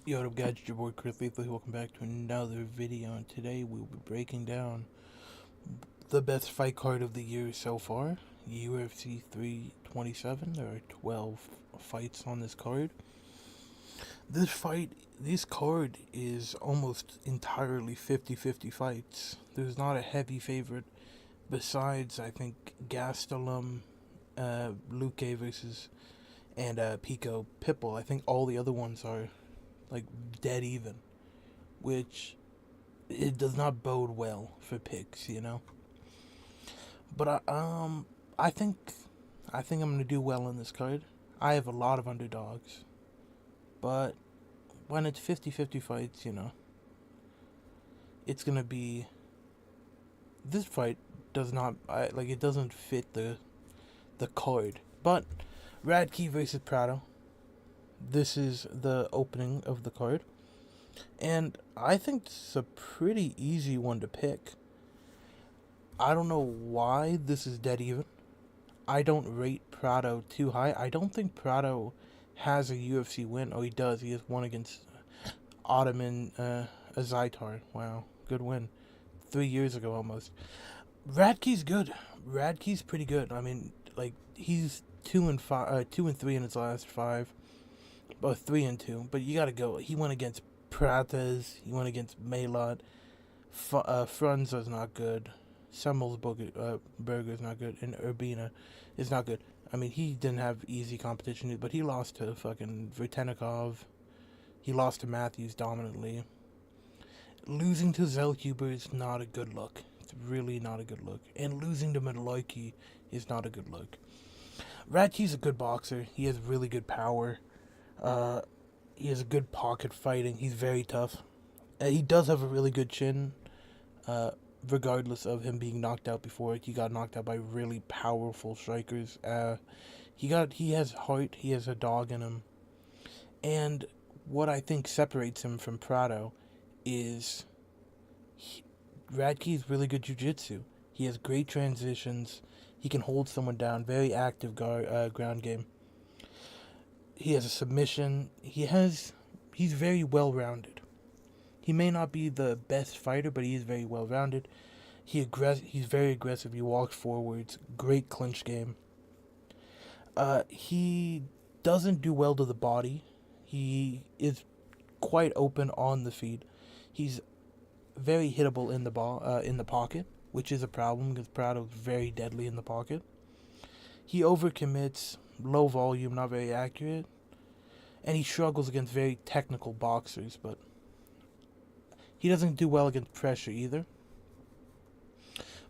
Yo, what up guys, it's your boy Chris Lethal. Welcome back to another video, and today we'll be breaking down the best fight card of the year so far, UFC 327. There are 12 fights on this card. This card is almost entirely 50-50 fights. There's not a heavy favorite besides, I think, Gastelum, Luque versus, and Pico Pitbull. I think all the other ones are like dead even, which it does not bode well for picks. But I think I'm gonna do well in this card. I have a lot of underdogs, but when it's 50-50 fights, it's gonna be this fight does not it doesn't fit the card. But Radke versus Prado. This is the opening of the card. And I think this is a pretty easy one to pick. I don't know why this is dead even. I don't rate Prado too high. I don't think Prado has a UFC win. Oh, he does. He has one against Ottoman Azaitar. Wow, good win. 3 years ago almost. Radke's good. Radke's pretty good. I mean, like he's 2-5, 2-3 in his last five, or 3-2. But you gotta go. He went against Prates. He went against Maylot. Frunza's not good. Semmel's burger is not good, and Urbina is not good. I mean, he didn't have easy competition, but he lost to fucking Vertenikov. He lost to Matthews dominantly. Losing to Zellhuber is not a good look. It's really not a good look. And losing to Medloiki is not a good look. Radke's a good boxer. He has really good power. He has a good pocket fighting. He's very tough. He does have a really good chin. Regardless of him being knocked out before, he got knocked out by really powerful strikers. He has heart. He has a dog in him. And what I think separates him from Prado is Radke's really good jiu-jitsu. He has great transitions. He can hold someone down. Very active ground game. He has a submission. He's very well-rounded. He may not be the best fighter, but he is very well-rounded. He's very aggressive. He walks forwards. Great clinch game. He doesn't do well to the body. He is quite open on the feet. He's very hittable in the pocket, which is a problem because Prado's very deadly in the pocket. He overcommits, low volume, not very accurate, and he struggles against very technical boxers, but he doesn't do well against pressure either.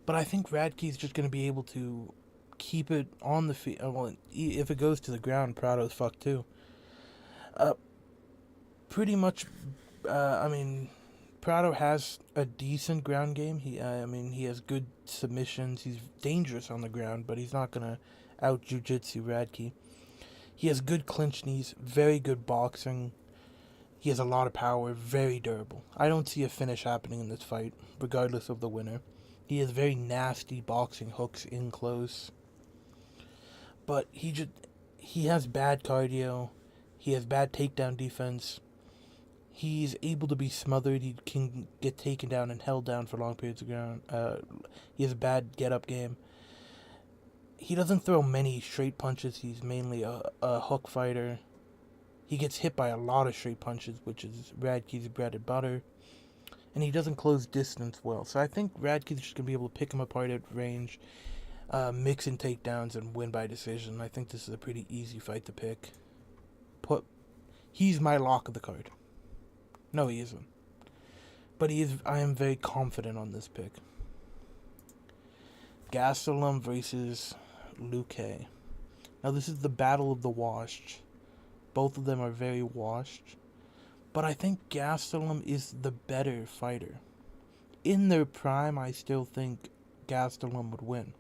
But I think Radke's just going to be able to keep it on the feet. Well, if it goes to the ground, Prado's fucked too. Pretty much, I mean, Prado has a decent ground game. He has good submissions. He's dangerous on the ground, but he's not going to out jiu-jitsu Radke. He has good clinch knees, very good boxing. He has a lot of power, very durable. I don't see a finish happening in this fight, regardless of the winner. He has very nasty boxing hooks in close. But he has bad cardio. He has bad takedown defense. He's able to be smothered. He can get taken down and held down for long periods of ground. He has a bad get-up game. He doesn't throw many straight punches. He's mainly a hook fighter. He gets hit by a lot of straight punches, which is Radke's bread and butter. And he doesn't close distance well. So I think Radke's just going to be able to pick him apart at range, mix in takedowns, and win by decision. I think this is a pretty easy fight to pick. He's my lock of the card. No, he isn't. But I am very confident on this pick. Gastelum versus Luque. Now this is the battle of the washed. Both of them are very washed. But I think Gastelum is the better fighter. In their prime, I still think Gastelum would win.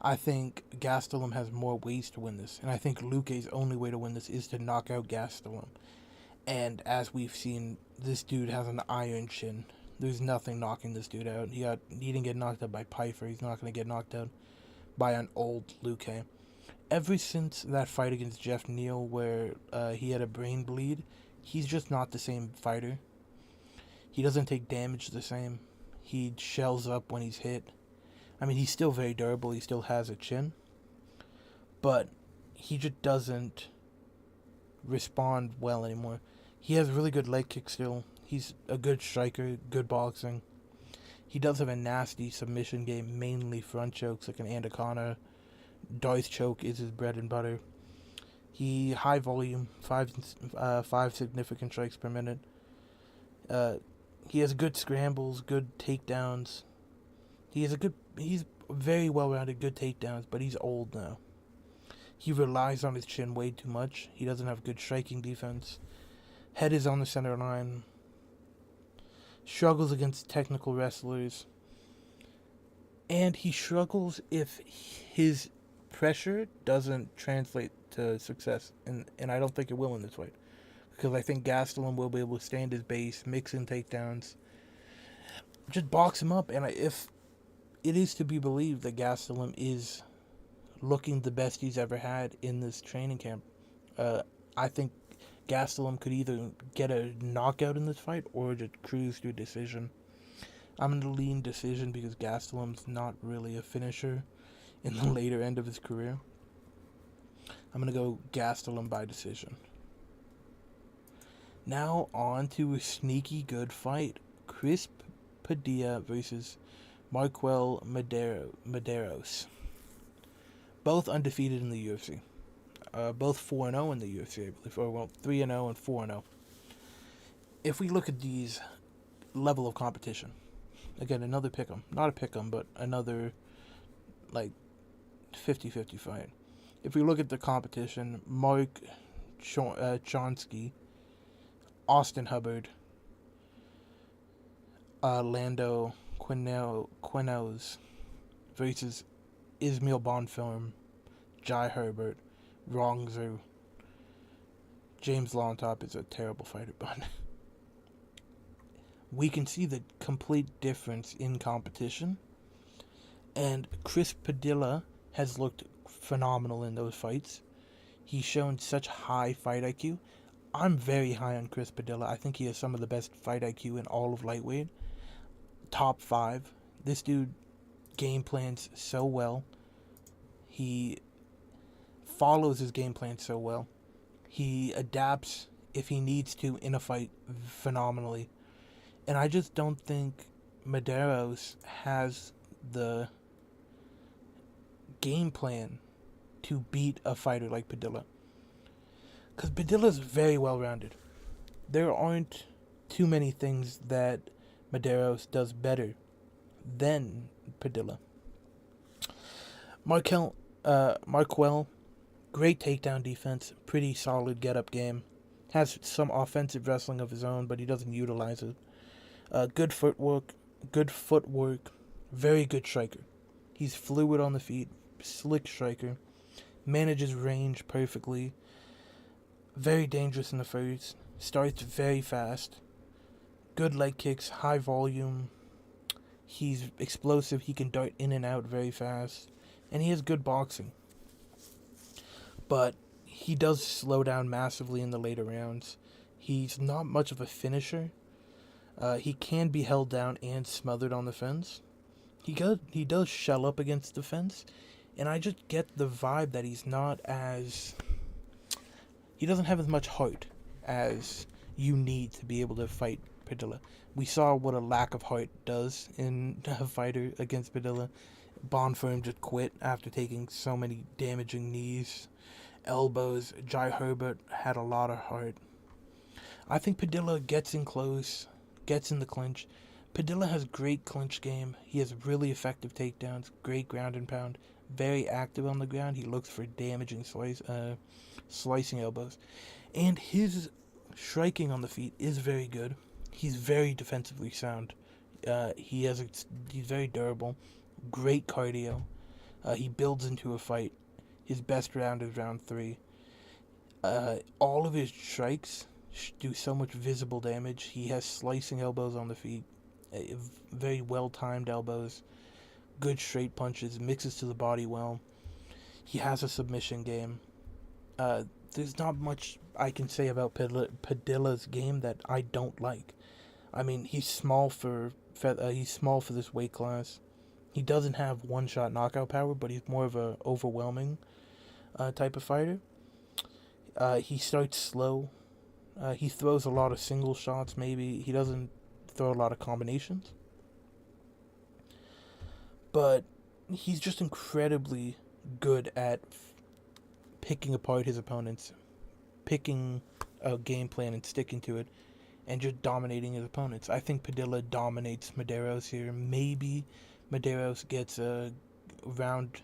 I think Gastelum has more ways to win this. And I think Luque's only way to win this is to knock out Gastelum. And as we've seen, this dude has an iron chin. There's nothing knocking this dude out. He didn't get knocked out by Pyfer. He's not going to get knocked out by an old Luque. Ever since that fight against Jeff Neal, where he had a brain bleed, he's just not the same fighter. He doesn't take damage the same. He shells up when he's hit. I mean, he's still very durable. He still has a chin. But he just doesn't respond well anymore. He has really good leg kick still. He's a good striker, good boxing. He does have a nasty submission game, mainly front chokes like an anaconda. Darth choke is his bread and butter. He high volume, five significant strikes per minute. He has good scrambles, good takedowns. He's very well rounded, good takedowns, but he's old now. He relies on his chin way too much. He doesn't have good striking defense. Head is on the center line. Struggles against technical wrestlers. And he struggles if his pressure doesn't translate to success. And I don't think it will in this fight. Because I think Gastelum will be able to stand his base, mix in takedowns, just box him up. And if it is to be believed that Gastelum is looking the best he's ever had in this training camp, I think Gastelum could either get a knockout in this fight or just cruise to a decision. I'm going to lean decision because Gastelum's not really a finisher in the later end of his career. I'm going to go Gastelum by decision. Now on to a sneaky good fight. Chris Padilla versus Marquel Medeiros. Both undefeated in the UFC. Both 4-0 in the UFC, I believe. Or, well, 3-0 and 4-0. If we look at these level of competition, again, another pick'em. Not a pick'em, but another, 50-50 fight. If we look at the competition, Mark Chonsky, Austin Hubbard, Lando Quinones versus Ismail Bonfilm, Jai Herbert, Rong Zhu. James Longtop is a terrible fighter, but we can see the complete difference in competition. And Chris Padilla has looked phenomenal in those fights. He's shown such high fight IQ. I'm very high on Chris Padilla. I think he has some of the best fight IQ in all of lightweight. Top 5. This dude game plans so well. He follows his game plan so well. He adapts if he needs to in a fight phenomenally. And I just don't think Medeiros has the game plan to beat a fighter like Padilla. Because Padilla's very well rounded. There aren't too many things that Medeiros does better than Padilla. Marquel, great takedown defense, pretty solid get-up game. Has some offensive wrestling of his own, but he doesn't utilize it. Good footwork, very good striker. He's fluid on the feet, slick striker, manages range perfectly. Very dangerous in the first, starts very fast. Good leg kicks, high volume. He's explosive, he can dart in and out very fast. And he has good boxing. But he does slow down massively in the later rounds. He's not much of a finisher. He can be held down and smothered on the fence. He does shell up against the fence. And I just get the vibe that he's not as... He doesn't have as much heart as you need to be able to fight Padilla. We saw what a lack of heart does in a fighter against Padilla. Bonfirm just quit after taking so many damaging knees, elbows. Jai Herbert had a lot of heart. I think Padilla gets in close, gets in the clinch. Padilla has great clinch game. He has really effective takedowns, great ground and pound, very active on the ground. He looks for damaging slicing elbows. And his striking on the feet is very good. He's very defensively sound. He's very durable. Great cardio. He builds into a fight. His best round is round 3. All of his strikes do so much visible damage. He has slicing elbows on the feet. Very well-timed elbows. Good straight punches. Mixes to the body well. He has a submission game. There's not much I can say about Padilla's game that I don't like. I mean, he's small for this weight class. He doesn't have one-shot knockout power, but he's more of a overwhelming type of fighter. He starts slow. He throws a lot of single shots. Maybe he doesn't throw a lot of combinations, but he's just incredibly good at picking apart his opponents, picking a game plan and sticking to it, and just dominating his opponents. I think Padilla dominates Medeiros here. Maybe Medeiros gets a round,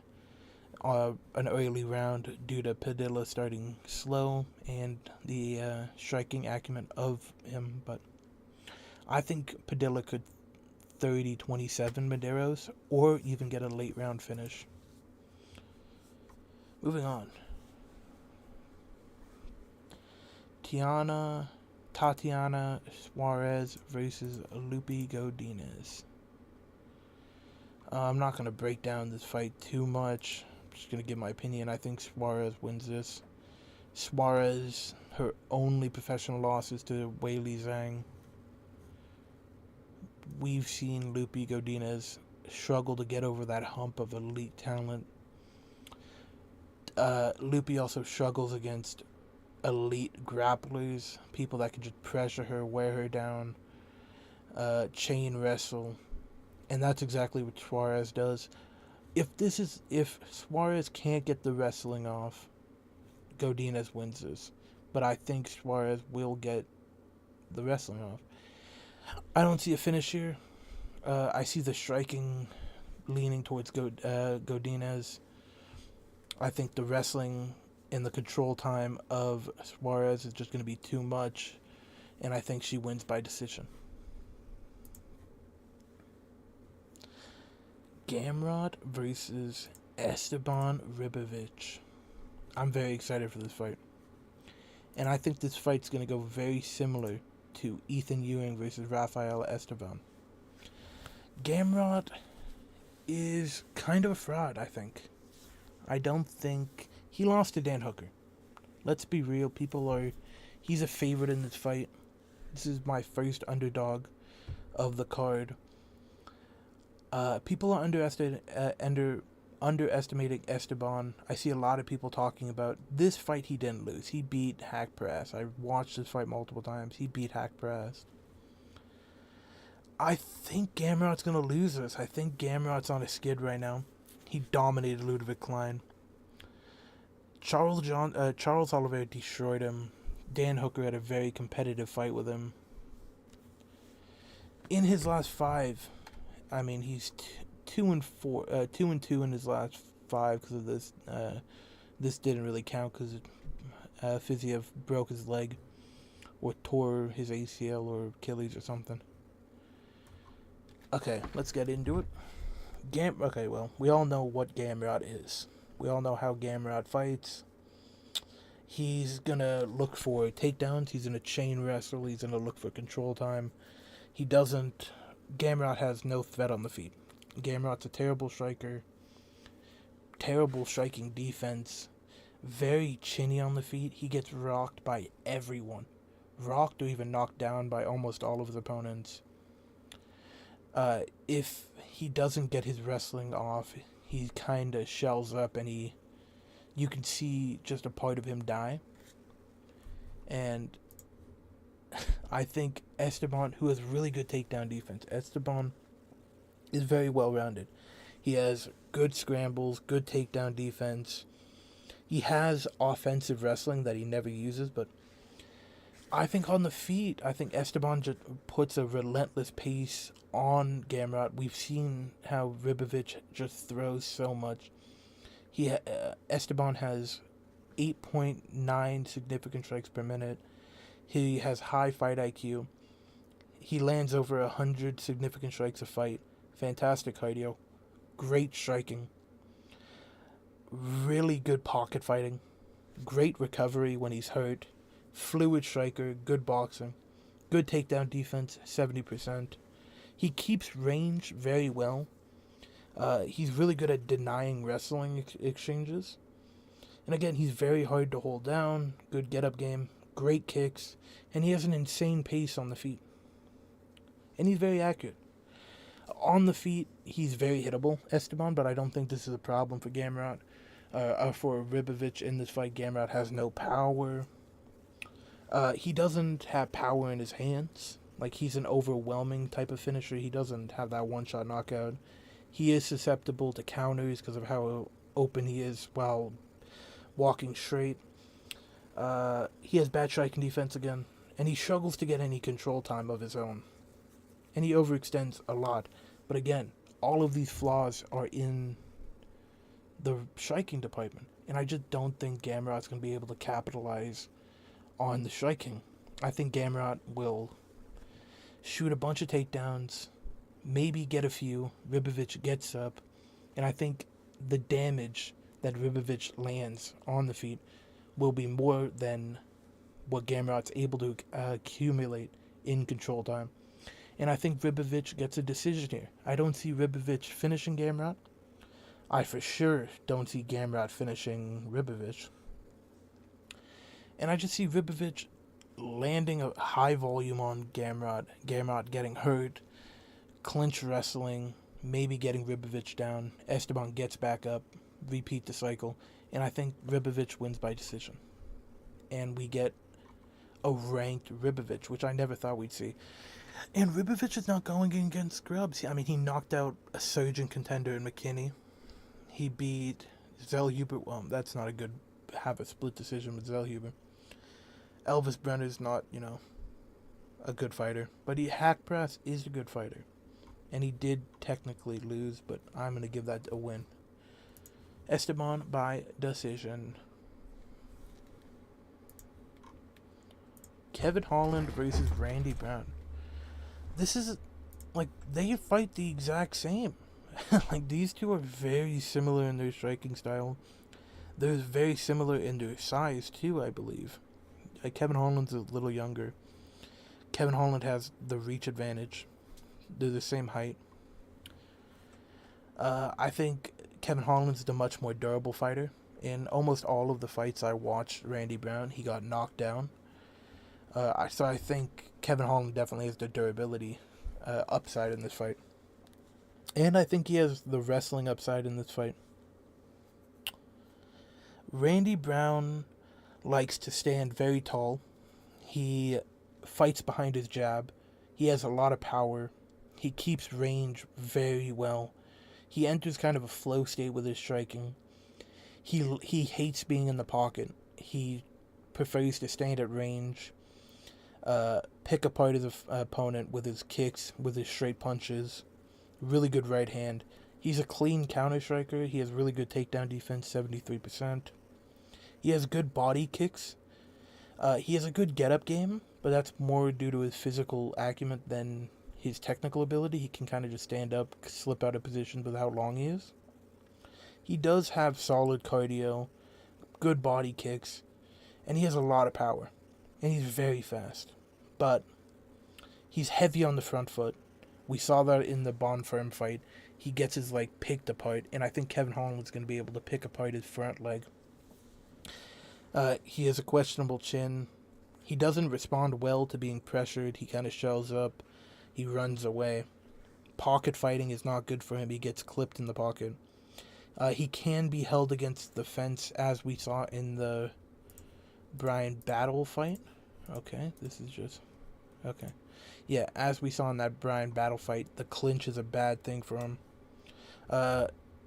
an early round due to Padilla starting slow and the striking acumen of him, but I think Padilla could 30-27 Medeiros or even get a late round finish. Moving on. Tatiana Suarez versus Lupi Godinez. I'm not going to break down this fight too much. I'm just going to give my opinion. I think Suarez wins this. Suarez, her only professional loss is to Weili Zhang. We've seen Lupi Godinez struggle to get over that hump of elite talent. Lupi also struggles against elite grapplers, people that can just pressure her, wear her down, chain wrestle, and that's exactly what Suarez does. If Suarez can't get the wrestling off, Godinez wins this, but I think Suarez will get the wrestling off. I don't see a finish here. I see the striking leaning towards Godinez. I think the wrestling and the control time of Suarez is just going to be too much, and I think she wins by decision. Gamrot versus Esteban Ribovic. I'm very excited for this fight. And I think this fight's going to go very similar to Ethan Ewing versus Rafael Esteban. Gamrot is kind of a fraud, I think. I don't think... He lost to Dan Hooker. Let's be real, he's a favorite in this fight. This is my first underdog of the card. People are underestimating Esteban. I see a lot of people talking about this fight he didn't lose. He beat Haqparast. I've watched this fight multiple times. He beat Haqparast. I think Gamrot's going to lose this. I think Gamrot's on a skid right now. He dominated Ludwig Klein. Charles Oliveira destroyed him. Dan Hooker had a very competitive fight with him. In his last 5, I mean, he's 2-2 in his last 5 because of this. This didn't really count because Fiziev broke his leg or tore his ACL or Achilles or something. Okay, let's get into it. Okay, well, we all know what Gamrot is. We all know how Gamrot fights. He's gonna look for takedowns. He's gonna chain wrestle. He's gonna look for control time. Gamrot has no threat on the feet. Gamrot's a terrible striker. Terrible striking defense. Very chinny on the feet. He gets rocked by everyone. Rocked or even knocked down by almost all of his opponents. If he doesn't get his wrestling off, he kind of shells up and you can see just a part of him die. And I think Esteban, who has really good takedown defense, Esteban is very well-rounded. He has good scrambles, good takedown defense. He has offensive wrestling that he never uses, but I think on the feet, I think Esteban just puts a relentless pace on Gamrot. We've seen how Ribovic just throws so much. Esteban has 8.9 significant strikes per minute. He has high fight IQ. He lands over 100 significant strikes a fight. Fantastic cardio. Great striking. Really good pocket fighting. Great recovery when he's hurt. Fluid striker. Good boxing. Good takedown defense. 70%. He keeps range very well. He's really good at denying wrestling exchanges. And again, he's very hard to hold down, good get up game, great kicks, and he has an insane pace on the feet. And he's very accurate. On the feet, he's very hittable, Esteban, but I don't think this is a problem for Gamrot. For Ribovic in this fight, Gamrot has no power. He doesn't have power in his hands. Like, he's an overwhelming type of finisher. He doesn't have that one-shot knockout. He is susceptible to counters because of how open he is while walking straight. He has bad striking defense again, and he struggles to get any control time of his own. And he overextends a lot. But again, all of these flaws are in the striking department. And I just don't think Gamrot's going to be able to capitalize on the striking. I think Gamrot will shoot a bunch of takedowns, maybe get a few. Ribovic gets up. And I think the damage that Ribovic lands on the feet will be more than what Gamrot's able to accumulate in control time. And I think Ribovic gets a decision here. I don't see Ribovic finishing Gamrot. I for sure don't see Gamrot finishing Ribovic. And I just see Ribovic landing a high volume on Gamrot. Gamrot getting hurt, clinch wrestling, maybe getting Ribovic down. Esteban gets back up, repeat the cycle. And I think Ribovic wins by decision. And we get a ranked Ribovic, which I never thought we'd see. And Ribovic is not going against scrubs. I mean, he knocked out a surging contender in McKinney. He beat Zellhuber. Well, that's not a good have a split decision with Zellhuber. Elvis Brenner's not, a good fighter. But Haqparast is a good fighter. And he did technically lose, but I'm going to give that a win. Esteban by decision. Kevin Holland versus Randy Brown. This is, they fight the exact same. These two are very similar in their striking style. They're very similar in their size, too, I believe. Kevin Holland's a little younger. Kevin Holland has the reach advantage. They're the same height. I think Kevin Holland's the much more durable fighter. In almost all of the fights I watched Randy Brown, he got knocked down. So I think Kevin Holland definitely has the durability upside in this fight. And I think he has the wrestling upside in this fight. Randy Brown likes to stand very tall. He fights behind his jab. He has a lot of power. He keeps range very well. He enters kind of a flow state with his striking. He hates being in the pocket. He prefers to stand at range. Pick apart his opponent with his kicks, with his straight punches. Really good right hand. He's a clean counter striker. He has really good takedown defense, 73%. He has good body kicks. He has a good get-up game, but that's more due to his physical acumen than his technical ability. He can kind of just stand up, slip out of position with how long he is. He does have solid cardio, good body kicks, and he has a lot of power. And he's very fast. But he's heavy on the front foot. We saw that in the Bonfirm fight. He gets his leg picked apart, and I think Kevin Holland's going to be able to pick apart his front leg. He has a questionable chin. He doesn't respond well to being pressured. He kind of shells up. He runs away. Pocket fighting is not good for him. He gets clipped in the pocket. He can be held against the fence, as we saw in the Bryan Battle fight. Okay, this is just... Okay. Yeah, as we saw in that Bryan Battle fight, the clinch is a bad thing for him.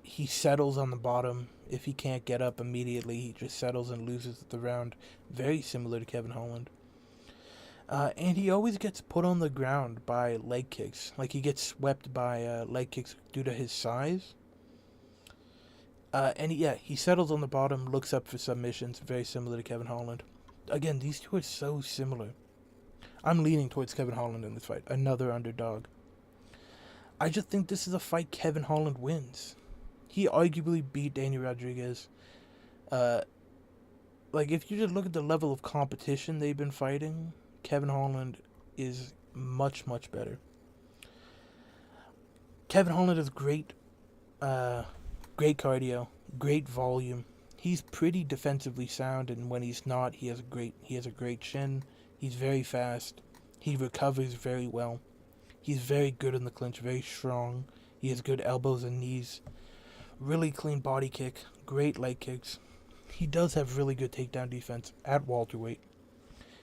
He settles on the bottom. If he can't get up immediately, he just settles and loses the round. Very similar to Kevin Holland. And he always gets put on the ground by leg kicks. He gets swept by leg kicks due to his size. He settles on the bottom, looks up for submissions. Very similar to Kevin Holland. Again, these two are so similar. I'm leaning towards Kevin Holland in this fight. Another underdog. I just think this is a fight Kevin Holland wins. He arguably beat Danny Rodriguez. If you just look at the level of competition they've been fighting, Kevin Holland is much, much better. Kevin Holland has great cardio, great volume. He's pretty defensively sound, and when he's not, he has a great chin. He's very fast. He recovers very well. He's very good in the clinch, very strong. He has good elbows and knees. Really clean body kick, great leg kicks. He does have really good takedown defense at welterweight.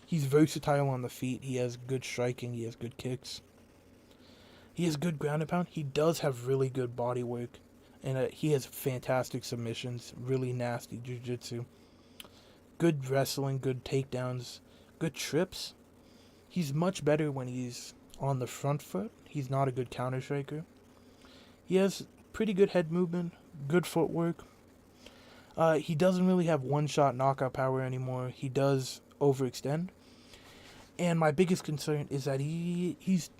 He's versatile on the feet. He has good striking. He has good kicks. He has good ground and pound. He does have really good body work. And he has fantastic submissions, really nasty jiu-jitsu. Good wrestling, good takedowns, good trips. He's much better when he's on the front foot. He's not a good counter striker. He has pretty good head movement, good footwork. He doesn't really have one-shot knockout power anymore. He does overextend. And my biggest concern is that he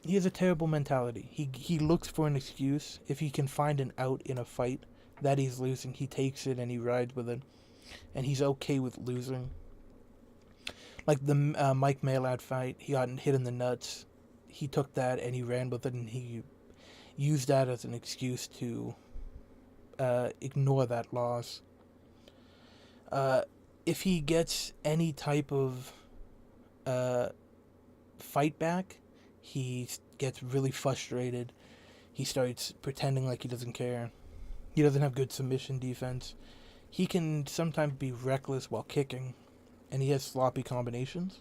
has a terrible mentality. He looks for an excuse. If he can find an out in a fight that he's losing, he takes it and he rides with it. And he's okay with losing. Like the Mike Malad fight, he got hit in the nuts. He took that and he ran with it, and he used that as an excuse to ignore that loss. If he gets any type of fight back, he gets really frustrated. He starts pretending like he doesn't care. He doesn't have good submission defense. He can sometimes be reckless while kicking, and he has sloppy combinations.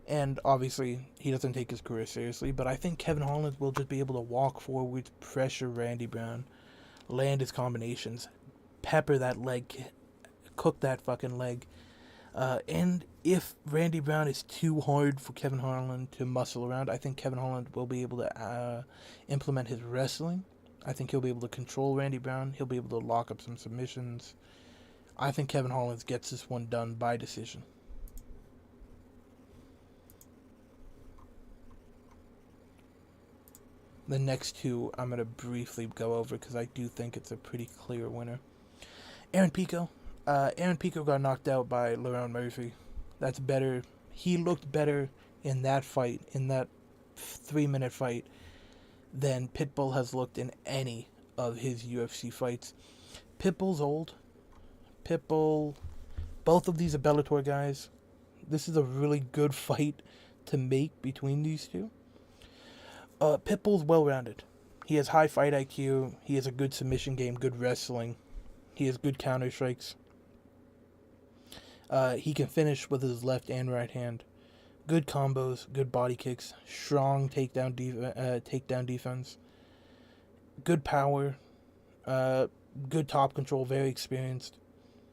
And obviously, he doesn't take his career seriously, but I think Kevin Holland will just be able to walk forward, pressure Randy Brown, land his combinations, pepper that leg, cook that fucking leg. And if Randy Brown is too hard for Kevin Holland to muscle around, I think Kevin Holland will be able to implement his wrestling. I think he'll be able to control Randy Brown. He'll be able to lock up some submissions. I think Kevin Holland gets this one done by decision. The next two I'm going to briefly go over because I do think it's a pretty clear winner. Aaron Pico. Aaron Pico got knocked out by Lerone Murphy. That's better. He looked better in that fight, in that 3-minute fight, than Pitbull has looked in any of his UFC fights. Pitbull's old. Pitbull, both of these are Bellator guys. This is a really good fight to make between these two. Pitbull's well-rounded. He has high fight IQ. He has a good submission game, good wrestling. He has good counter strikes. He can finish with his left and right hand. Good combos, good body kicks, strong takedown defense, good power, good top control, very experienced.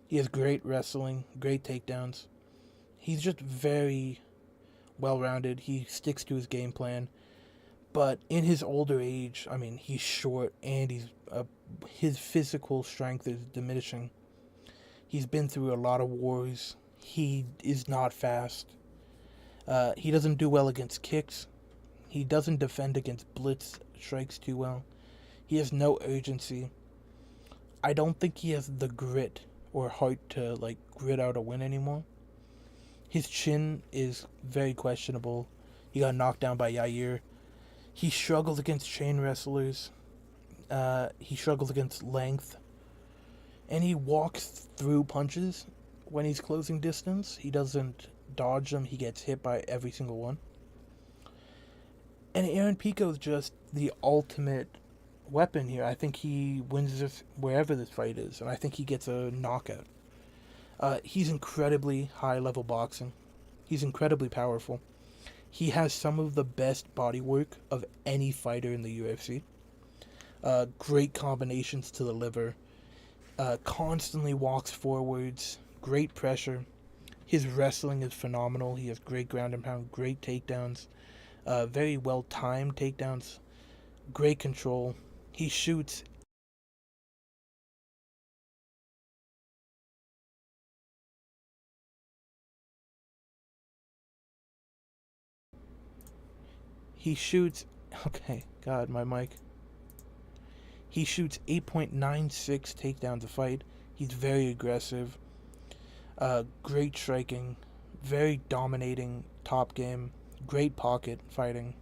He has great wrestling, great takedowns. He's just very well-rounded. He sticks to his game plan. But in his older age, I mean, he's short and his physical strength is diminishing. He's been through a lot of wars. He is not fast. He doesn't do well against kicks. He doesn't defend against blitz strikes too well. He has no urgency. I don't think he has the grit or heart to grit out a win anymore. His chin is very questionable. He got knocked down by Yair. He struggles against chain wrestlers. He struggles against length. And he walks through punches when he's closing distance. He doesn't dodge them. He gets hit by every single one. And Aaron Pico is just the ultimate weapon here. I think he wins this wherever this fight is. And I think he gets a knockout. He's incredibly high-level boxing. He's incredibly powerful. He has some of the best body work of any fighter in the UFC. Great combinations to the liver. Constantly walks forwards. Great pressure. His wrestling is phenomenal. He has great ground and pound, great takedowns. Very well-timed takedowns. Great control. He shoots okay, God, my mic. He shoots 8.96 takedowns a fight. He's very aggressive. Great striking. Very dominating top game. Great pocket fighting.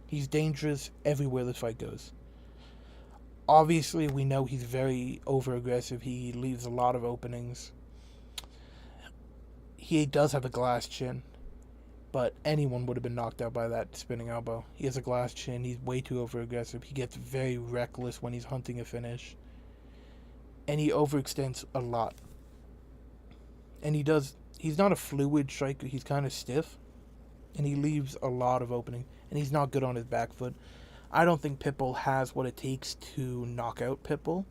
He's dangerous everywhere this fight goes. Obviously, we know he's very over aggressive. He leaves a lot of openings. He does have a glass chin, but anyone would have been knocked out by that spinning elbow. He has a glass chin. He's way too over aggressive. He gets very reckless when he's hunting a finish, and he overextends a lot. And he's not a fluid striker. He's kind of stiff, and he leaves a lot of opening, and he's not good on his back foot. I don't think Pitbull has what it takes to knock out Pitbull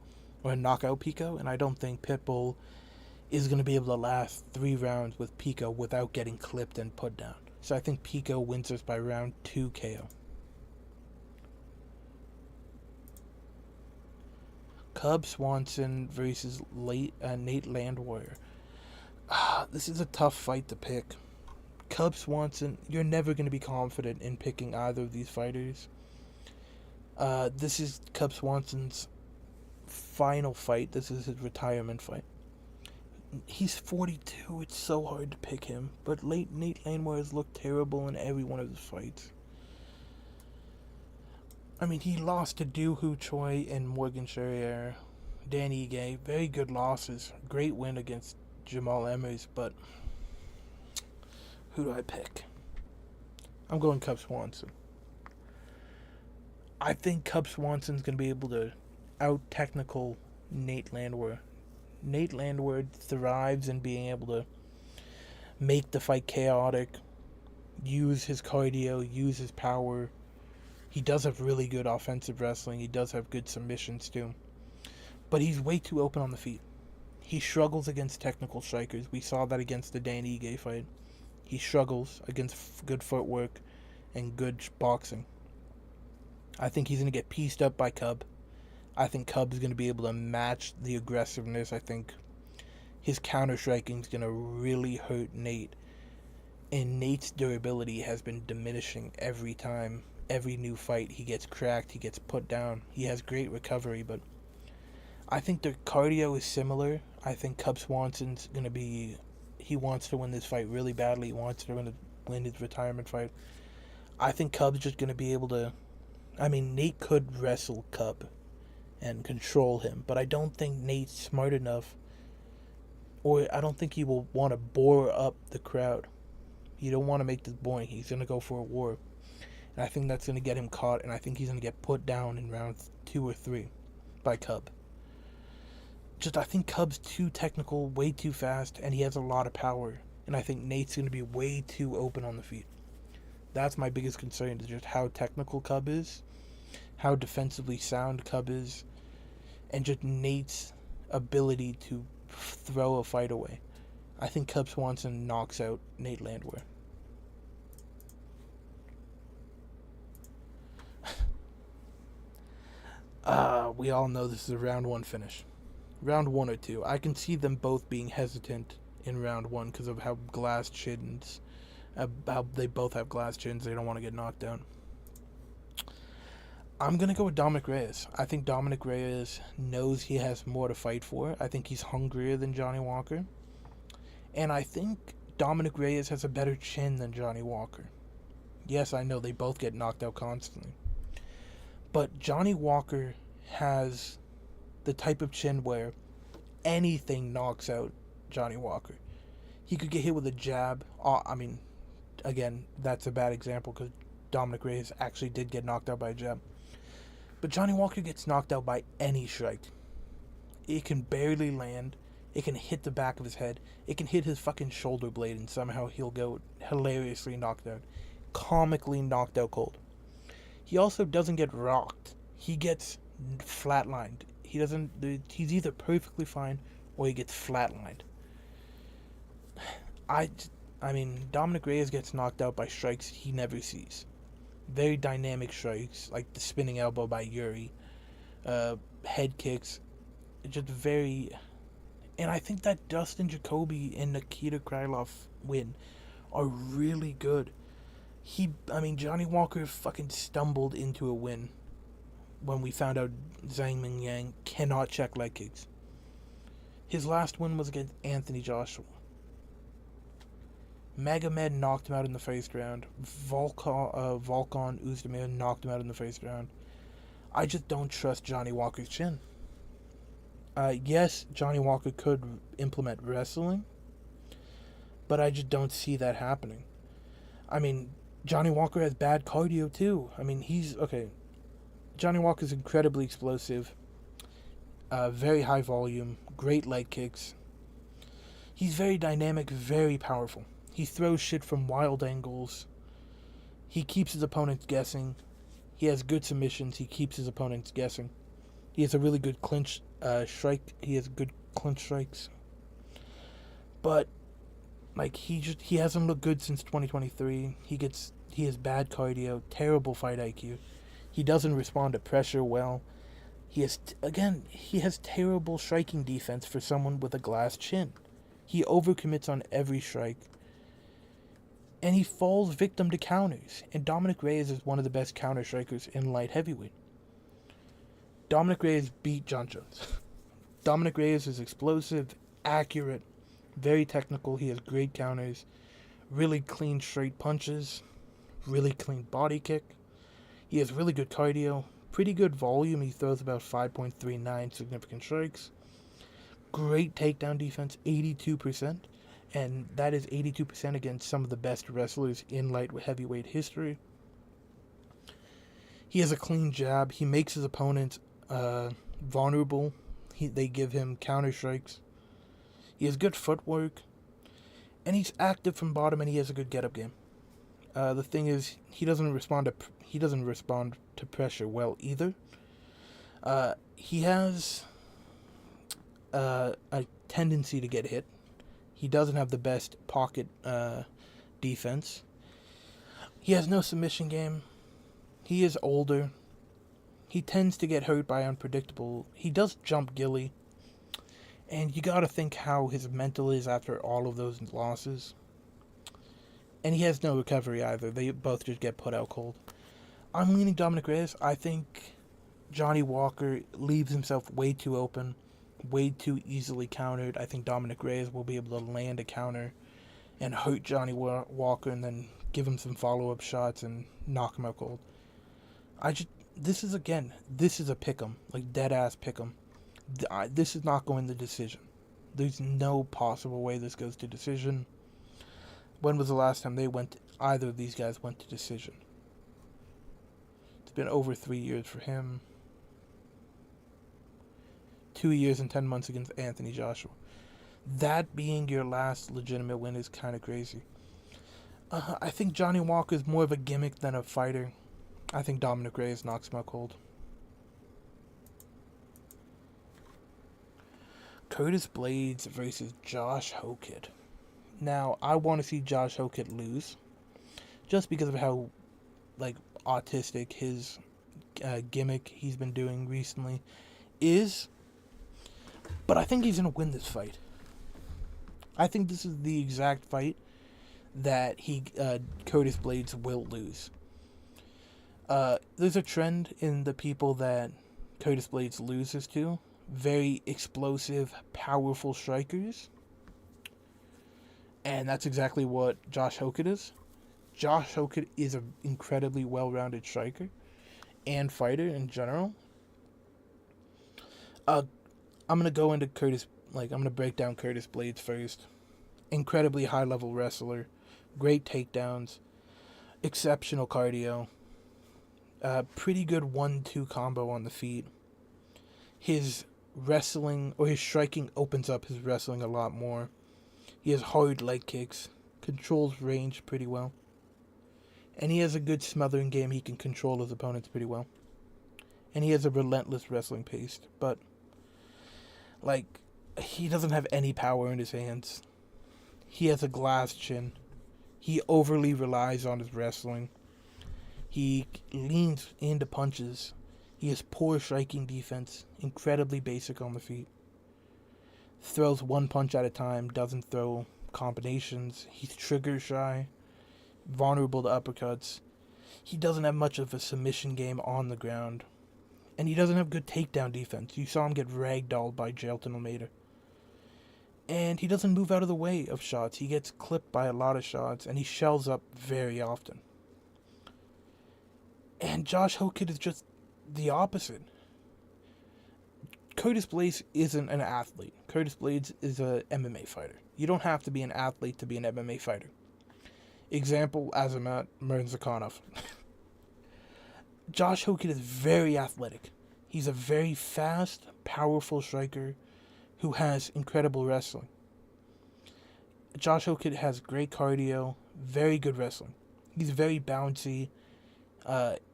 or knock out Pico, and I don't think Pitbull is going to be able to last 3 rounds with Pico without getting clipped and put down. So I think Pico wins this by round 2 KO. Cub Swanson versus Nate Landwehr. This is a tough fight to pick. Cub Swanson, you're never going to be confident in picking either of these fighters. This is Cub Swanson's final fight. This is his retirement fight. He's 42. It's so hard to pick him. But Nate Landwehr has looked terrible in every one of his fights. I mean, he lost to Doo Ho Choi and Morgan Charrier. Dan Ige, very good losses. Great win against Jamal Emmers, but who do I pick? I'm going Cub Swanson. I think Cub Swanson's going to be able to out-technical Nate Landwehr. Nate Landwehr thrives in being able to make the fight chaotic, use his cardio, use his power. He does have really good offensive wrestling. He does have good submissions too. But he's way too open on the feet. He struggles against technical strikers. We saw that against the Dan Ige fight. He struggles against good footwork and good boxing. I think he's going to get pieced up by Cub. I think Cub's going to be able to match the aggressiveness. I think his counter-striking is going to really hurt Nate. And Nate's durability has been diminishing every time. Every new fight, he gets cracked, he gets put down. He has great recovery, but I think their cardio is similar. I think Cub Swanson's going to be... He wants to win this fight really badly. He wants to win his retirement fight. I think Cub's just going to be able to... I mean, Nate could wrestle Cub and control him, but I don't think Nate's smart enough, or I don't think he will want to bore up the crowd. You don't want to make this boring. He's going to go for a war. And I think that's going to get him caught, and I think he's going to get put down in rounds 2 or 3 by Cub. I think Cub's too technical, way too fast, and he has a lot of power. And I think Nate's going to be way too open on the feet. That's my biggest concern, is just how technical Cub is, how defensively sound Cub is, and just Nate's ability to throw a fight away. I think Cub Swanson knocks out Nate Landwehr. We all know this is a round 1 finish. Round 1 or 2. I can see them both being hesitant in round 1 because of how glass chins, how they both have glass chins. They don't want to get knocked down. I'm going to go with Dominic Reyes. I think Dominic Reyes knows he has more to fight for. I think he's hungrier than Johnny Walker. And I think Dominic Reyes has a better chin than Johnny Walker. Yes, I know they both get knocked out constantly. But Johnny Walker has the type of chin where anything knocks out Johnny Walker. He could get hit with a jab. Again, that's a bad example because Dominic Reyes actually did get knocked out by a jab. But Johnny Walker gets knocked out by any strike. It can barely land. It can hit the back of his head. It can hit his fucking shoulder blade and somehow he'll go hilariously knocked out. Comically knocked out cold. He also doesn't get rocked. He gets flatlined. He's either perfectly fine or he gets flatlined. Dominic Reyes gets knocked out by strikes he never sees. Very dynamic strikes, like the spinning elbow by Yuri. Head kicks. Just very... And I think that Dustin Jacoby and Nikita Krylov win are really good. Johnny Walker fucking stumbled into a win when we found out Zhang Mingyang cannot check leg kicks. His last win was against Anthony Joshua. Magomed knocked him out in the first round. Volkan Oezdemir knocked him out in the first round. I just don't trust Johnny Walker's chin. Yes, Johnny Walker could implement wrestling, but I just don't see that happening. I mean, Johnny Walker has bad cardio too. I mean, he's okay. Johnny Walker's incredibly explosive, very high volume, great leg kicks. He's very dynamic, very powerful. He throws shit from wild angles. He keeps his opponents guessing. He has good submissions. He keeps his opponents guessing. He has a really good clinch strike. He has good clinch strikes. But like he hasn't looked good since 2023. He has bad cardio, terrible fight IQ. He doesn't respond to pressure well. He has terrible striking defense for someone with a glass chin. He overcommits on every strike. And he falls victim to counters. And Dominic Reyes is one of the best counter strikers in light heavyweight. Dominic Reyes beat John Jones. Dominic Reyes is explosive, accurate, very technical. He has great counters, really clean straight punches, really clean body kick. He has really good cardio, pretty good volume. He throws about 5.39 significant strikes. Great takedown defense, 82%. And that is 82% against some of the best wrestlers in light heavyweight history. He has a clean jab. He makes his opponents vulnerable. They give him counter strikes. He has good footwork. And he's active from bottom, and he has a good get-up game. The thing is, he doesn't respond to pressure well either. He has a tendency to get hit. He doesn't have the best pocket defense. He has no submission game. He is older. He tends to get hurt by unpredictable. He does jump Gilly. And you gotta think how his mental is after all of those losses. And he has no recovery either. They both just get put out cold. I'm leaning Dominic Reyes. I think Johnny Walker leaves himself way too open, way too easily countered. I think Dominic Reyes will be able to land a counter and hurt Johnny Walker and then give him some follow-up shots and knock him out cold. This is a pick'em, like dead-ass pick'em. This is not going to decision. There's no possible way this goes to decision. When was the last time either of these guys went to decision? It's been over 3 years for him. 2 years and 10 months against Anthony Joshua. That being your last legitimate win is kind of crazy. I think Johnny Walker is more of a gimmick than a fighter. I think Dominic Reyes knocks him out cold. Curtis Blaydes versus Josh Hokit. Now, I want to see Josh Hokit lose, just because of how, autistic his gimmick he's been doing recently is. But I think he's going to win this fight. I think this is the exact fight that Curtis Blaydes will lose. There's a trend in the people that Curtis Blaydes loses to. Very explosive, powerful strikers. And that's exactly what Josh Hokit is. Josh Hokit is an incredibly well-rounded striker and fighter in general. I'm going to go into I'm going to break down Curtis Blaydes first. Incredibly high-level wrestler. Great takedowns. Exceptional cardio. Pretty good 1-2 combo on the feet. His striking opens up his wrestling a lot more. He has hard leg kicks. Controls range pretty well. And he has a good smothering game. He can control his opponents pretty well. And he has a relentless wrestling pace. But, he doesn't have any power in his hands. He has a glass chin. He overly relies on his wrestling. He leans into punches. He has poor striking defense. Incredibly basic on the feet. Throws one punch at a time. Doesn't throw combinations. He's trigger shy. Vulnerable to uppercuts. He doesn't have much of a submission game on the ground. And he doesn't have good takedown defense. You saw him get ragdolled by Jailton Almeida. And he doesn't move out of the way of shots. He gets clipped by a lot of shots, and he shells up very often. And Josh Hokit is just the opposite. Curtis Blades isn't an athlete. Curtis Blades is a MMA fighter. You don't have to be an athlete to be an MMA fighter. Example, Azamat Murzakanov. Josh Hokit is very athletic. He's a very fast, powerful striker who has incredible wrestling. Josh Hokit has great cardio, very good wrestling. He's very bouncy.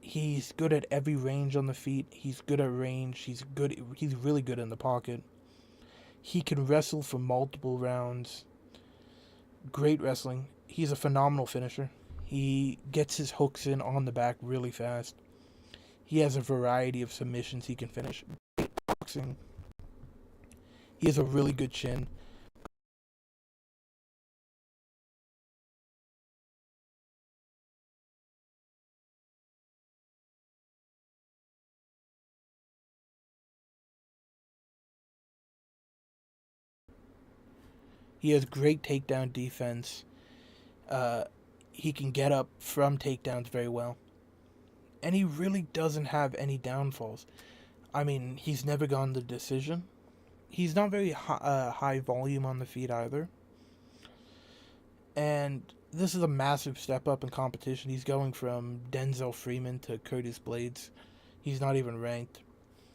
He's good at every range on the feet. He's good at range. He's really good in the pocket. He can wrestle for multiple rounds. Great wrestling. He's a phenomenal finisher. He gets his hooks in on the back really fast. He has a variety of submissions he can finish. Boxing. He has a really good chin. He has great takedown defense. He can get up from takedowns very well. And he really doesn't have any downfalls. I mean, he's never gone the decision. He's not very high volume on the feet either. And this is a massive step up in competition. He's going from Denzel Freeman to Curtis Blades. He's not even ranked.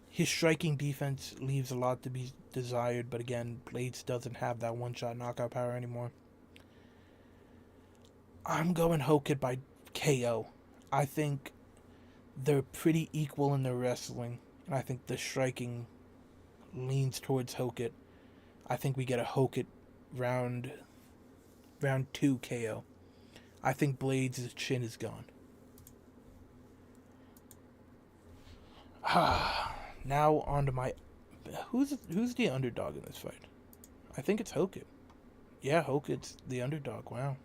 His striking defense leaves a lot to be desired, but again, Blades doesn't have that one-shot knockout power anymore. I'm going Hokit by KO. I think they're pretty equal in their wrestling, and I think the striking leans towards Hokit. I think we get a Hokit round 2 KO. I think Blades' chin is gone. Now on to my... Who's the underdog in this fight? I think it's Hokit. Yeah, Hokit's the underdog. Wow.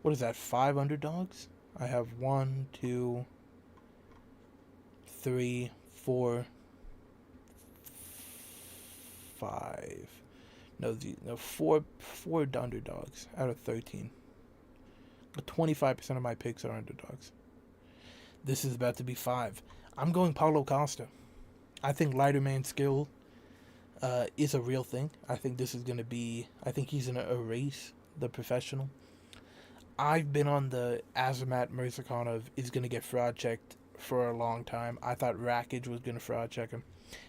What is that, 5 underdogs? I have 1, 2, 3, 4, 5. No, four underdogs out of 13. But 25% of my picks are underdogs. This is about to be 5. I'm going Paulo Costa. I think lighter man skill is a real thing. I think this is going to be... I think he's going to erase the professional. I've been on the Azamat Murzakanov is going to get fraud checked for a long time. I thought Rakic was going to fraud check him.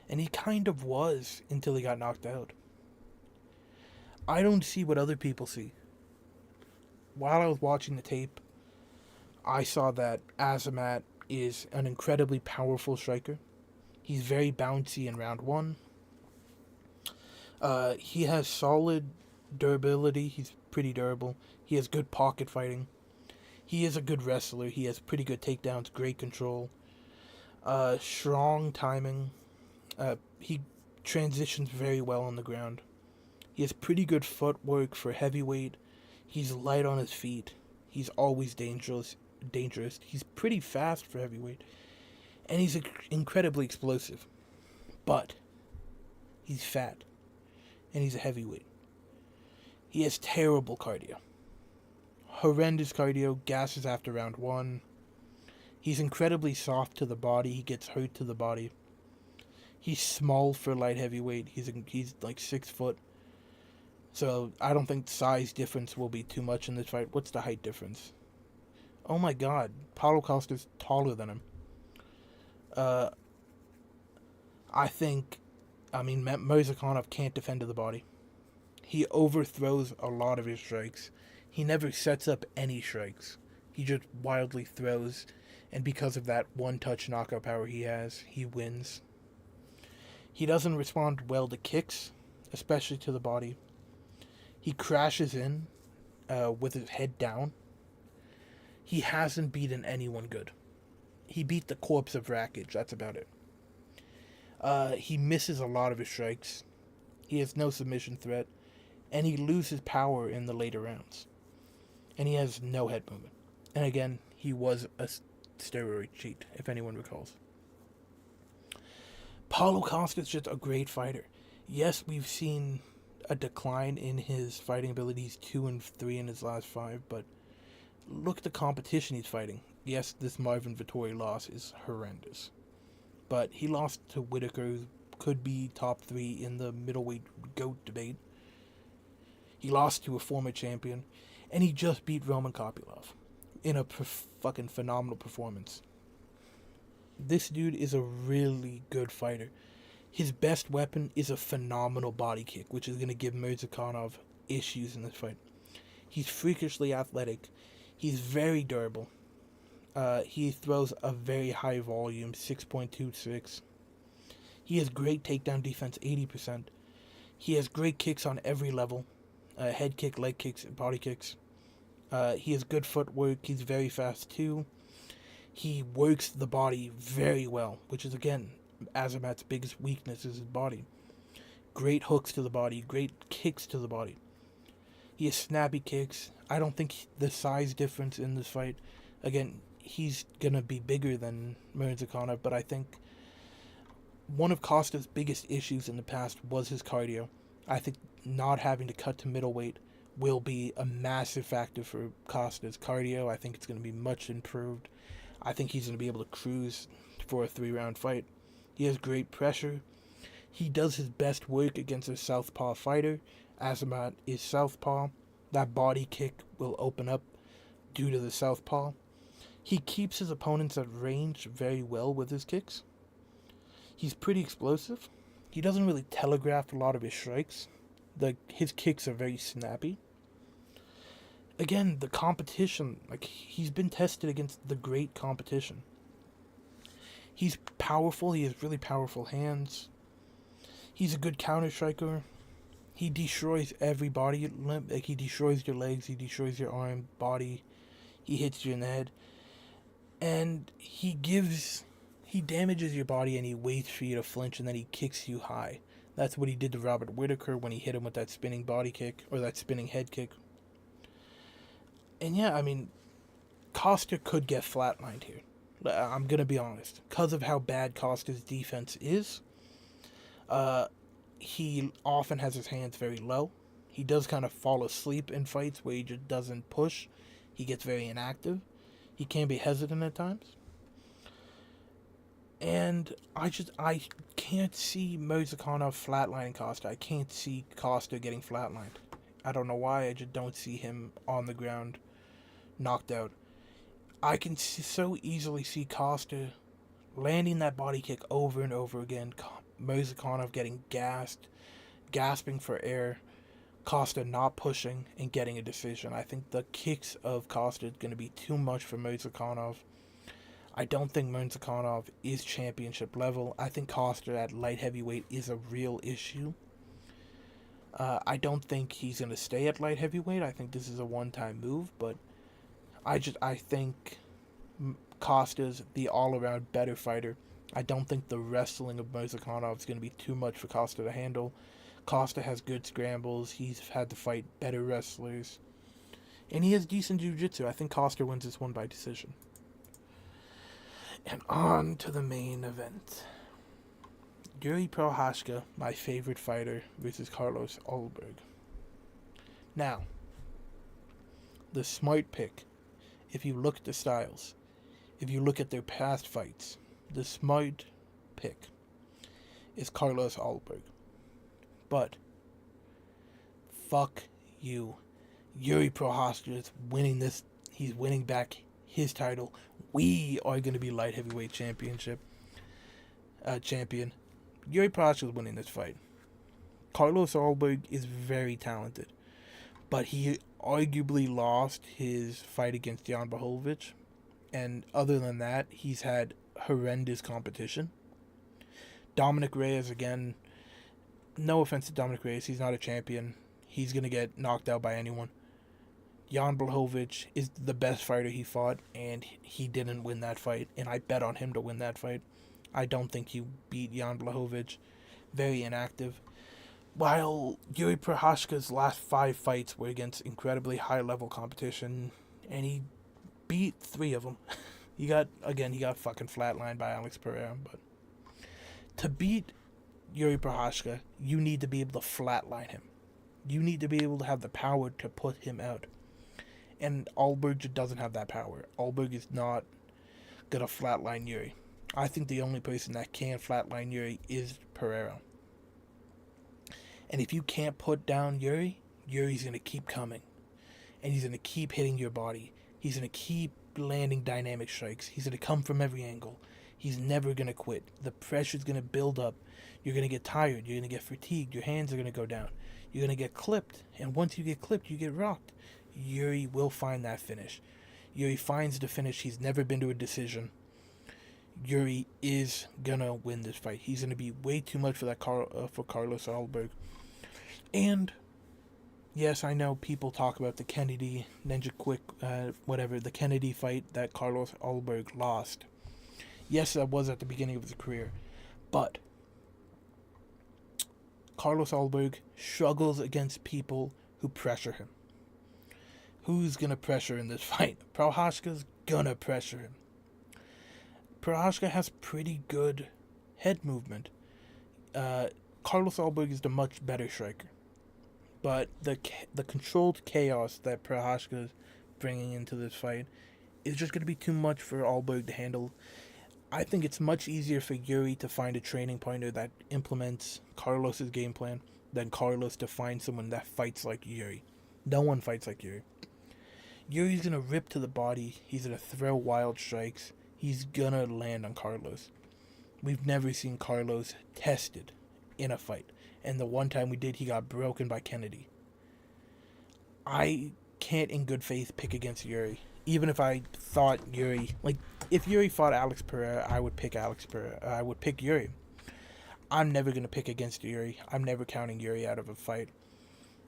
And he kind of was until he got knocked out. I don't see what other people see. While I was watching the tape, I saw that Azamat is an incredibly powerful striker. He's very bouncy in round 1. He has solid durability. He's pretty durable. He has good pocket fighting. He is a good wrestler. He has pretty good takedowns, great control. Strong timing. He transitions very well on the ground. He has pretty good footwork for heavyweight. He's light on his feet. He's always dangerous. He's pretty fast for heavyweight. And he's incredibly explosive. But he's fat. And he's a heavyweight. He has terrible cardio. Horrendous cardio, gasses after round 1. He's incredibly soft to the body. He gets hurt to the body. He's small for light heavyweight. He's like 6 foot. So I don't think size difference will be too much in this fight. What's the height difference? Oh my god. Paulo Costa's taller than him. Murzakanov can't defend to the body. He overthrows a lot of his strikes. He never sets up any strikes. He just wildly throws, and because of that one-touch knockout power he has, he wins. He doesn't respond well to kicks, especially to the body. He crashes in with his head down. He hasn't beaten anyone good. He beat the corpse of Rakic, that's about it. He misses a lot of his strikes. He has no submission threat. And he loses power in the later rounds. And he has no head movement. And again, he was a steroid cheat, if anyone recalls. Paulo Costa is just a great fighter. Yes, we've seen a decline in his fighting abilities, 2-3 in his last 5, but look at the competition he's fighting. Yes, this Marvin Vettori loss is horrendous. but he lost to Whitaker, who could be top 3 in the middleweight GOAT debate. He lost to a former champion, and he just beat Roman Kopylov in a fucking phenomenal performance. This dude is a really good fighter. His best weapon is a phenomenal body kick, which is going to give Murzakanov issues in this fight. He's freakishly athletic. He's very durable. He throws a very high volume, 6.26. He has great takedown defense, 80%. He has great kicks on every level. Head kick, leg kicks, and body kicks. He has good footwork. He's very fast too. He works the body very well, which is, again, Azamat's biggest weakness is his body. Great hooks to the body, great kicks to the body. He has snappy kicks. I don't think the size difference in this fight, again, he's going to be bigger than Murzakanov, but I think one of Costa's biggest issues in the past was his cardio. I think not having to cut to middleweight will be a massive factor for Costa's cardio. I think it's going to be much improved. I think he's going to be able to cruise for a 3-round fight. He has great pressure. He does his best work against a southpaw fighter. Azamat is southpaw. That body kick will open up due to the southpaw. He keeps his opponents at range very well with his kicks. He's pretty explosive. He doesn't really telegraph a lot of his strikes. His kicks are very snappy. Again, the competition, he's been tested against the great competition. He's powerful. He has really powerful hands. He's a good counter striker. He destroys every body limb. He destroys your legs. He destroys your arm, body. He hits you in the head. And he damages your body and he waits for you to flinch and then he kicks you high. That's what he did to Robert Whitaker when he hit him with that spinning body kick, or that spinning head kick. And yeah, Costa could get flatlined here. I'm going to be honest. Because of how bad Costa's defense is, he often has his hands very low. He does kind of fall asleep in fights where he just doesn't push. He gets very inactive. He can be hesitant at times. And I can't see Murzakanov flatlining Costa. I can't see Costa getting flatlined. I don't know why. I just don't see him on the ground, knocked out. I can so easily see Costa landing that body kick over and over again. Murzakanov getting gasping for air. Costa not pushing and getting a decision. I think the kicks of Costa is going to be too much for Murzakanov. I don't think Murzakanov is championship level. I think Costa at light heavyweight is a real issue. I don't think he's going to stay at light heavyweight. I think this is a one-time move, but I think Costa's the all-around better fighter. I don't think the wrestling of Murzakanov is going to be too much for Costa to handle. Costa has good scrambles. He's had to fight better wrestlers. And he has decent jiu-jitsu. I think Costa wins this one by decision. And on to the main event. Yuri Prochazka, my favorite fighter, versus Carlos Ulberg. Now, the smart pick, if you look at the styles, if you look at their past fights, the smart pick is Carlos Ulberg. But, fuck you. Yuri Prochazka is winning this. He's winning back his title. We are going to be light heavyweight champion. Yuri Prochazka is winning this fight. Carlos Ulberg is very talented, but he arguably lost his fight against Jan Blachowicz, and other than that, he's had horrendous competition. Dominic Reyes, again, no offense to Dominic Reyes, he's not a champion. He's going to get knocked out by anyone. Jan Blachowicz is the best fighter he fought, and he didn't win that fight, and I bet on him to win that fight. I don't think he beat Jan Blachowicz. Very inactive. While Yuri Prochazka's last 5 fights were against incredibly high-level competition, and he beat 3 of them. He got fucking flatlined by Alex Pereira, but to beat Yuri Prochazka, you need to be able to flatline him. You need to be able to have the power to put him out. And Ulberg just doesn't have that power. Ulberg is not going to flatline Yuri. I think the only person that can flatline Yuri is Pereira. And if you can't put down Yuri, Yuri's going to keep coming. And he's going to keep hitting your body. He's going to keep landing dynamic strikes. He's going to come from every angle. He's never going to quit. The pressure's going to build up. You're going to get tired. You're going to get fatigued. Your hands are going to go down. You're going to get clipped. And once you get clipped, you get rocked. Yuri will find that finish. Yuri finds the finish. He's never been to a decision. Yuri is going to win this fight. He's going to be way too much for for Carlos Alberg. And yes, I know people talk about the Kennedy, Ninja Quick, the Kennedy fight that Carlos Alberg lost. Yes, that was at the beginning of his career. But Carlos Alberg struggles against people who pressure him. Who's going to pressure in this fight? Prochazka's going to pressure him. Prochazka has pretty good head movement. Carlos Alberg is the much better striker. But the controlled chaos that Prochazka is bringing into this fight is just going to be too much for Alberg to handle. I think it's much easier for Yuri to find a training partner that implements Carlos's game plan than Carlos to find someone that fights like Yuri. No one fights like Yuri. Yuri's going to rip to the body. He's going to throw wild strikes. He's going to land on Carlos. We've never seen Carlos tested in a fight. And the one time we did, he got broken by Kennedy. I can't in good faith pick against Yuri. Even if I thought Yuri... if Yuri fought Alex Pereira, I would pick Alex Pereira. I would pick Yuri. I'm never going to pick against Yuri. I'm never counting Yuri out of a fight.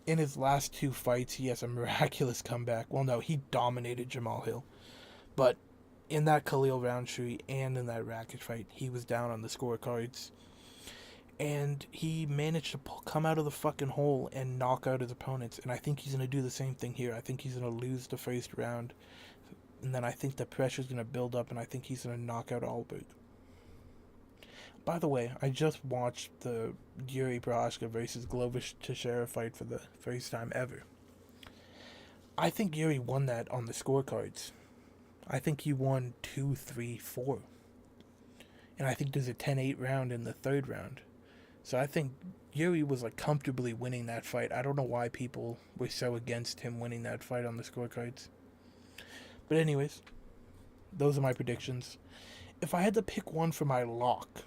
In his last 2 fights, he has a miraculous comeback. Well, no, he dominated Jamal Hill. But in that Khalil Roundtree and in that Rakic fight, he was down on the scorecards. And he managed to come out of the fucking hole and knock out his opponents. And I think he's going to do the same thing here. I think he's going to lose the first round. And then I think the pressure's going to build up. And I think he's going to knock out Alberg. By the way, I just watched the Yuri Prochazka versus Glover Teixeira fight for the first time ever. I think Yuri won that on the scorecards. I think he won 2, 3, 4. And I think there's a 10-8 round in the third round. So I think Yuri was comfortably winning that fight. I don't know why people were so against him winning that fight on the scorecards. But anyways, those are my predictions. If I had to pick one for my lock,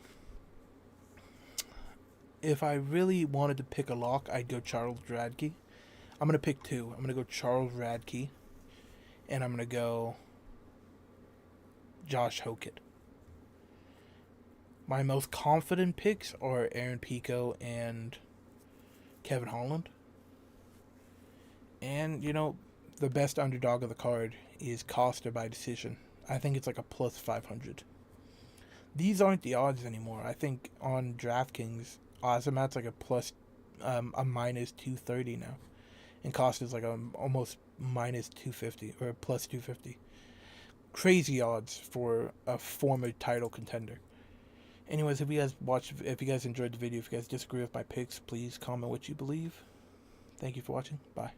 if I really wanted to pick a lock, I'd go Charles Radke. I'm going to pick 2. I'm going to go Charles Radke. And I'm going to go Josh Hokett. My most confident picks are Aaron Pico and Kevin Holland. And, the best underdog of the card is Costa by decision. I think it's a plus 500. These aren't the odds anymore. I think on DraftKings, Azamat's a minus 230 now. And Costa's almost minus 250 or plus 250. Crazy odds for a former title contender. Anyways, if you guys enjoyed the video, if you guys disagree with my picks, please comment what you believe. Thank you for watching. Bye.